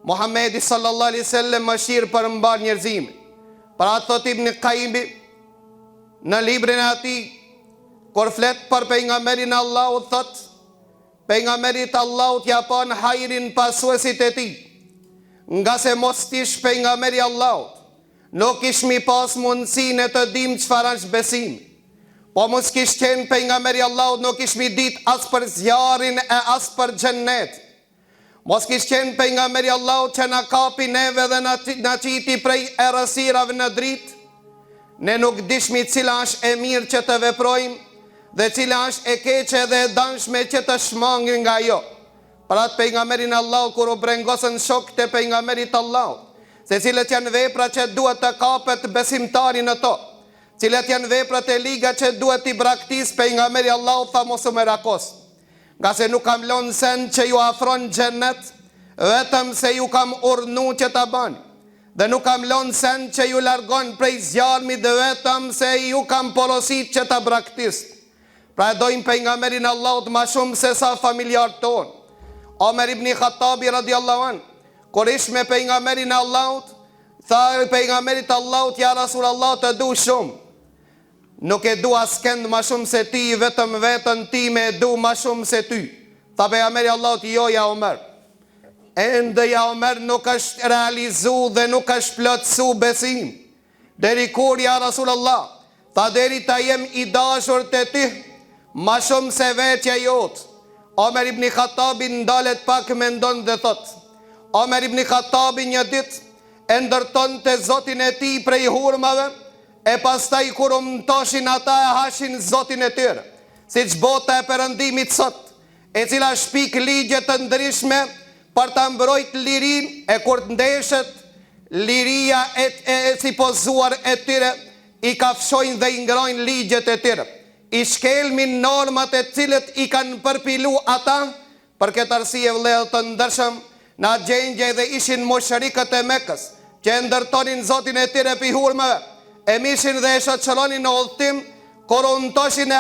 Muhamedi sallallahu alaihi wasallam mëshirë për mbar njerëzimin. Pra thot Ibn Qayyimi në librin e ati, kur flet për pejgamberin Allahut, thot pejgamberit Allahut japon hajrin pasuesit e tij, nga se mos tish pejgamberi Allahut, nuk ish mi pas mundësinë të dim çfarë është besim. Po mos kish qenë pejgamberi Allahut, nuk ish mi dit as për zjarin e as për xhennet. Mos kish qenë pejgamberi Allahut që na kapi neve dhe na qiti prej errësirave në dritë, ne nuk dishmi cila është e mirë që të veprojmë dhe cila është e keqe dhe e dëmshme që të shmangim nga jo. Pra të pejgamberin Allahut, kur u brengosën shokët e pejgamberit Allahut, se cilët janë vepra që duhet të kapet besimtari në to, cilët janë veprat e liga që duhet i braktis pejgamberi Allahut, tha mos u merakos, nga se nuk kam lënë sen që ju afron xhennet, vetëm se ju kam urnu që ta bani, dhe nuk kam lënë sen që ju largon prej zjarmit, dhe vetëm se ju kam porosit që ta braktis. Pra e dojmë pejgamberin Allahut ma shumë se sa familjar tonë. Omer ibn Khattabi radiallahu an, kur ish me pejgamberin Allahut, tha pejgamberit Allahut, ja Rasul Allah, të du shumë, nuk e du askend ma shumë se ti, vetëm vetën ti me e du ma shumë se ty. Tha pejgamberi Allahut, jo ja Omer, ende ja Omer nuk është realizu dhe nuk është plotësu besim. Deri kur ja Rasul Allah? Tha deri ta jem i dashur të ty ma shumë se vetja jotë. Omer ibn Khattabi ndalet pak me ndonë dhe thot, Omer ibn Khattabi një dit e ndërton të zotin e ti prej hurmave, e pastaj kur umtoshin ata e hashin zotin e tyre, si që bota e perëndimit sot, e cila shpik ligje të ndryshme për të mbrojt lirin, e kur të ndeshet liria e si pozuar e tyre, i kafshojnë dhe i ngrojnë ligjet e tyre, i shkelmin normat e cilët i kanë përpilu ata. Për këtë arsye vëllezër të ndershëm, në gjendje dhe ishin mushrikët e Mekës, që e ndërtonin zotin e tyre pi hurmave, e mishin dhe e shoqëronin në udhtim, kur u ndoshin e